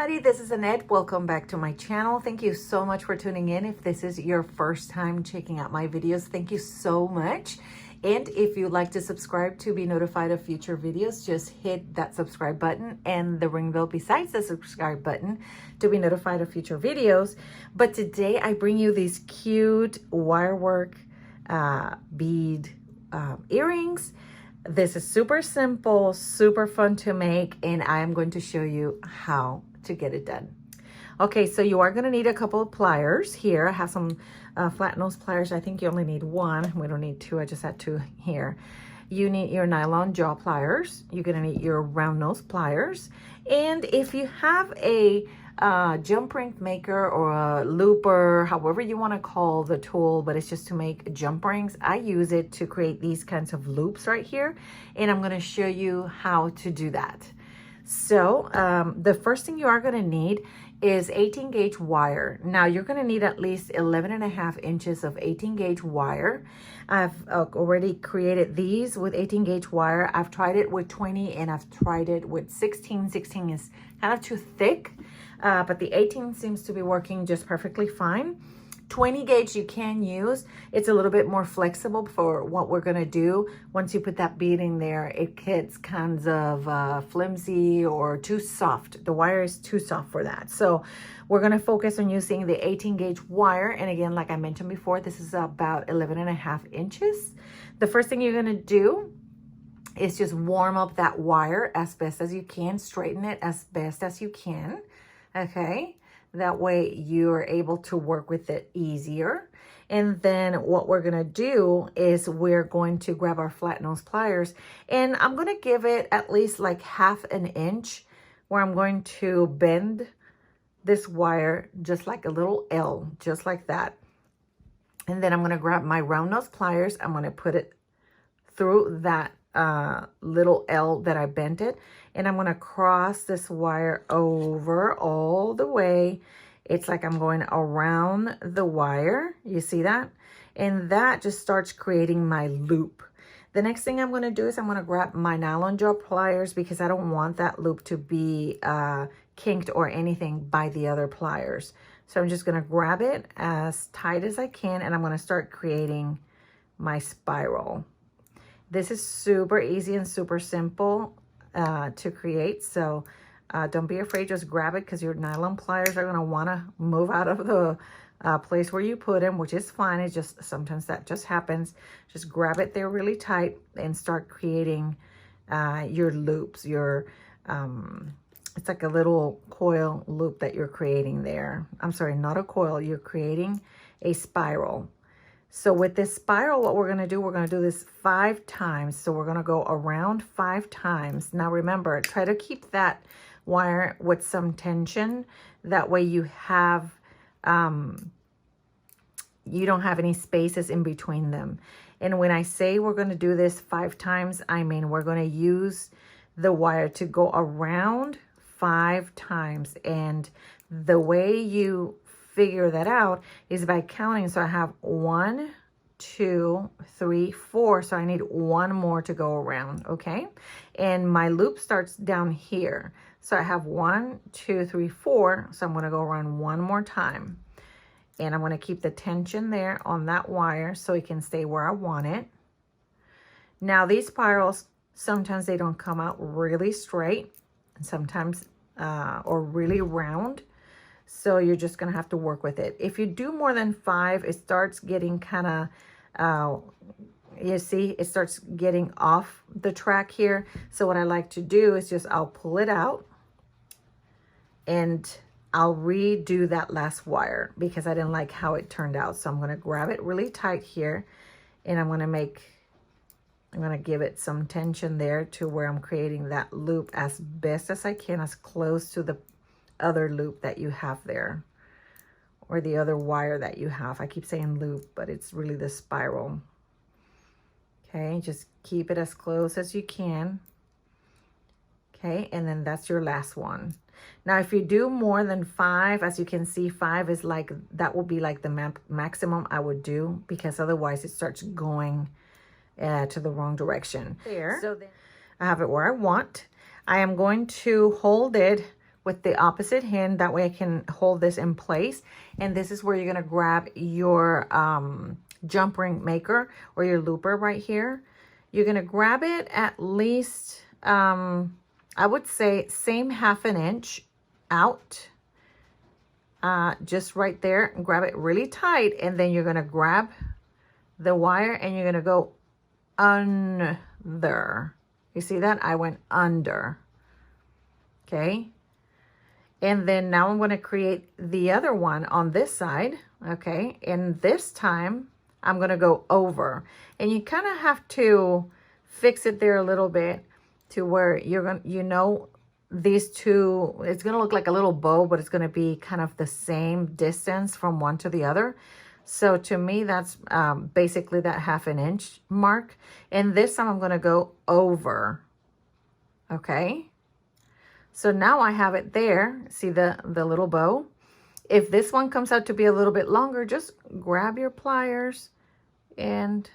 everybody, this is Annette. Welcome back to my channel. Thank you so much for tuning in. If this is your first time checking out my videos, thank you so much. And if you'd like to subscribe to be notified of future videos, just hit that subscribe button and the ring bell besides the subscribe button to be notified of future videos. But today I bring you these cute wire work bead earrings. This is super simple, super fun to make, and I am going to show you how to get it done. Okay, so you are going to need a couple of pliers here. I have some flat nose pliers. I think you only need one. We don't need two. I just had two here. You need your nylon jaw pliers. You're going to need your round nose pliers. And if you have a jump ring maker or a looper, however you want to call the tool, but it's just to make jump rings, I use it to create these kinds of loops right here. And I'm going to show you how to do that. So the first thing you are going to need is 18 gauge wire. Now you're going to need at least 11.5 inches of 18 gauge wire. I've already created these with 18 gauge wire. I've tried it with 20 and I've tried it with 16. 16 is kind of too thick, but the 18 seems to be working just perfectly fine. 20 gauge you can use. It's a little bit more flexible for what we're gonna do. Once you put that bead in there, it gets kinds of flimsy or too soft. The wire is too soft for that. So we're gonna focus on using the 18 gauge wire. And again, like I mentioned before, this is about 11.5 inches. The first thing you're gonna do is just warm up that wire as best as you can, straighten it as best as you can, okay? That way you're able to work with it easier. And then what we're gonna do is we're going to grab our flat nose pliers, and I'm gonna give it at least like 1/2 an inch where I'm going to bend this wire just like a little L, just like that. And then I'm gonna grab my round nose pliers. I'm gonna put it through that little L that I bent it, and I'm going to cross this wire over all the way. It's like I'm going around the wire. You see that? And that just starts creating my loop. The next thing I'm going to do is I'm going to grab my nylon jaw pliers because I don't want that loop to be kinked or anything by the other pliers. So I'm just going to grab it as tight as I can, and I'm going to start creating my spiral. This is super easy and super simple to create. So don't be afraid, just grab it because your nylon pliers are gonna wanna move out of the place where you put them, which is fine. It's just, sometimes that just happens. Just grab it there really tight and start creating your loops. It's like a little coil loop that you're creating there. I'm sorry, not a coil, you're creating a spiral. So with this spiral, what we're going to do this 5 times. So we're going to go around 5 times. Now remember, try to keep that wire with some tension. That way you have, you don't have any spaces in between them. And when I say we're going to do this 5 times, I mean we're going to use the wire to go around 5 times. And the way you figure that out is by counting. So I have 1, 2, 3, 4. So I need 1 more to go around, okay? And my loop starts down here. So I have 1, 2, 3, 4. So I'm going to go around 1 more time. And I'm going to keep the tension there on that wire so it can stay where I want it. Now these spirals, sometimes they don't come out really straight, and sometimes or really round. So you're just going to have to work with it. If you do more than 5, it starts getting kind of, you see, it starts getting off the track here. So what I like to do is just, I'll pull it out and I'll redo that last wire because I didn't like how it turned out. So I'm going to grab it really tight here, and I'm going to give it some tension there to where I'm creating that loop as best as I can, as close to the other loop that you have there, or the other wire that you have. I keep saying loop, but it's really the spiral. Okay, just keep it as close as you can. Okay, and then that's your last one. Now, if you do more than 5, as you can see, 5 is like, that will be like the maximum I would do, because otherwise it starts going to the wrong direction. There, so then I have it where I want. I am going to hold it with the opposite hand. That way I can hold this in place. And this is where you're going to grab your jump ring maker or your looper right here. You're going to grab it at least, I would say same 1/2 inch out. Just right there, and grab it really tight, and then you're going to grab the wire and you're going to go under. You see that? I went under. Okay. And then now I'm going to create the other one on this side. Okay. And this time I'm going to go over, and you kind of have to fix it there a little bit to where you're going to, you know, these two, it's going to look like a little bow, but it's going to be kind of the same distance from one to the other. So to me, that's basically that 1/2 inch mark. And this time I'm going to go over. Okay. So now I have it there. See the little bow? If this one comes out to be a little bit longer, just grab your pliers and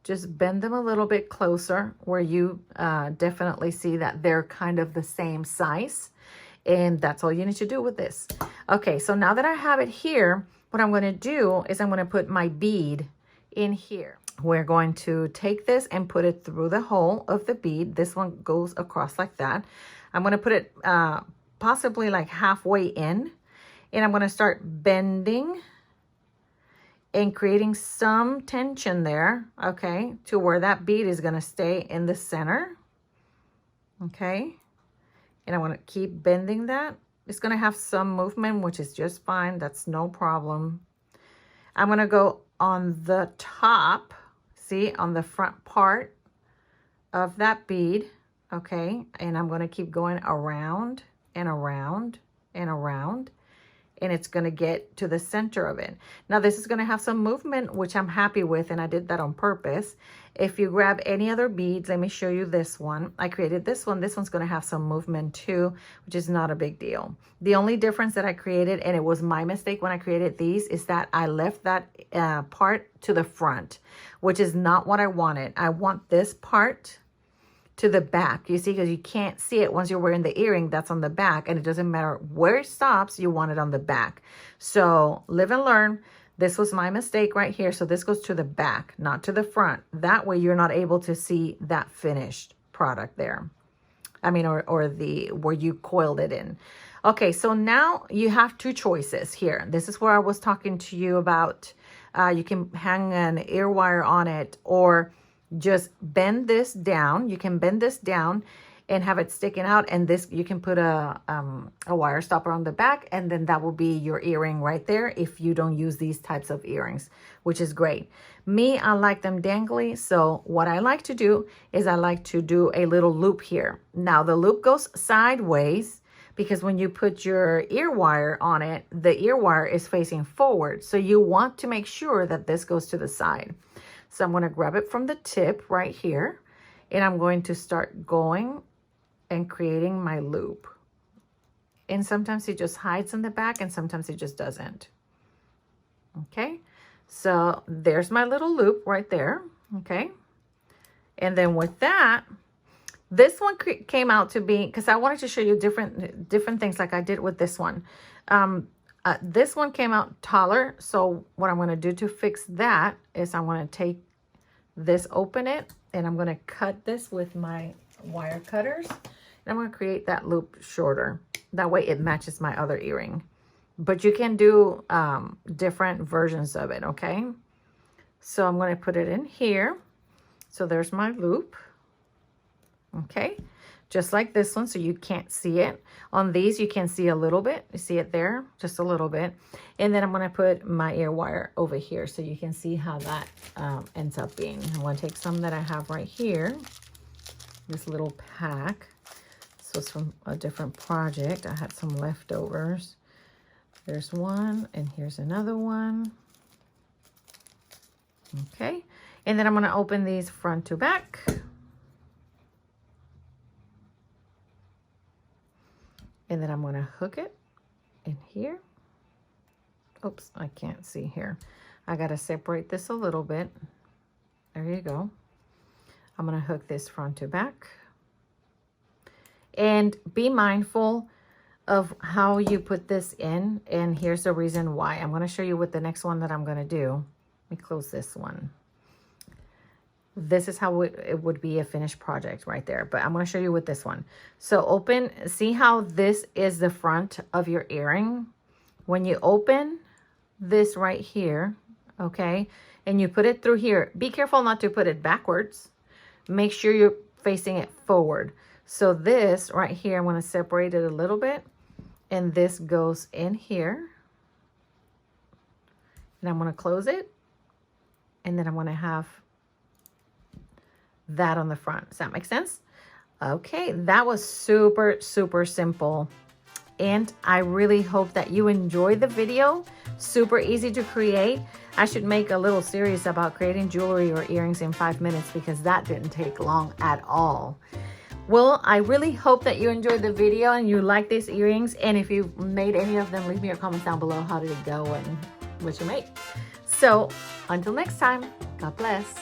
just bend them a little bit closer where you definitely see that they're kind of the same size. And that's all you need to do with this. Okay, so now that I have it here, what I'm going to do is I'm going to put my bead in here. We're going to take this and put it through the hole of the bead. This one goes across like that. I'm going to put it possibly like halfway in. And I'm going to start bending and creating some tension there, okay, to where that bead is going to stay in the center, okay, and I want to keep bending that. It's going to have some movement, which is just fine. That's no problem. I'm going to go on the top, see, on the front part of that bead, okay, and I'm going to keep going around and around and around. And it's going to get to the center of it. Now this is going to have some movement, which I'm happy with, and I did that on purpose. If you grab any other beads, let me show you this one. I created this one. This one's going to have some movement too, which is not a big deal. The only difference that I created, and it was my mistake when I created these, is that I left that part to the front, which is not what I wanted. I want this part to the back, you see, because you can't see it once you're wearing the earring. That's on the back, and it doesn't matter where it stops, you want it on the back. So live and learn. This was my mistake right here. So this goes to the back, not to the front. That way you're not able to see that finished product there. I mean, or the where you coiled it in. Okay, so now you have two choices here. This is where I was talking to you about. You can hang an ear wire on it, or just bend this down. You can bend this down and have it sticking out, and this you can put a wire stopper on the back, and then that will be your earring right there if you don't use these types of earrings, which is great. Me, I like them dangly, so what I like to do is I like to do a little loop here. Now the loop goes sideways because when you put your ear wire on it, the ear wire is facing forward, so you want to make sure that this goes to the side. So I'm going to grab it from the tip right here, and I'm going to start going and creating my loop. And sometimes it just hides in the back, and sometimes it just doesn't. Okay, so there's my little loop right there. Okay, and then with that, this one came out to be, because I wanted to show you different things like I did with this one. This one came out taller, so what I'm going to do to fix that is I'm going to take this, open it, and I'm going to cut this with my wire cutters, and I'm going to create that loop shorter. That way it matches my other earring. But you can do different versions of it, okay? So I'm going to put it in here. So there's my loop, okay? Just like this one, so you can't see it. On these, you can see a little bit. You see it there? Just a little bit. And then I'm going to put my ear wire over here so you can see how that ends up being. I'm going to take some that I have right here, this little pack. So it's from a different project. I had some leftovers. There's one, and here's another one. Okay. And then I'm going to open these front to back. And then I'm going to hook it in here. Oops, I can't see here. I got to separate this a little bit. There you go. I'm going to hook this front to back. And be mindful of how you put this in, and here's the reason why. I'm going to show you with the next one that I'm going to do. Let me close this one. This is how it would be a finished project right there, but I'm going to show you with this one. So open, see how this is the front of your earring? When you open this right here, okay, and you put it through here, be careful not to put it backwards. Make sure you're facing it forward. So this right here, I'm going to separate it a little bit, and this goes in here, and I'm going to close it, and then I'm going to have that on the front. Does that make sense? Okay, that was super, super simple. And I really hope that you enjoyed the video. Super easy to create. I should make a little series about creating jewelry or earrings in 5 minutes, because that didn't take long at all. Well, I really hope that you enjoyed the video and you like these earrings. And if you made any of them, leave me your comments down below. How did it go and what you made? So until next time, God bless.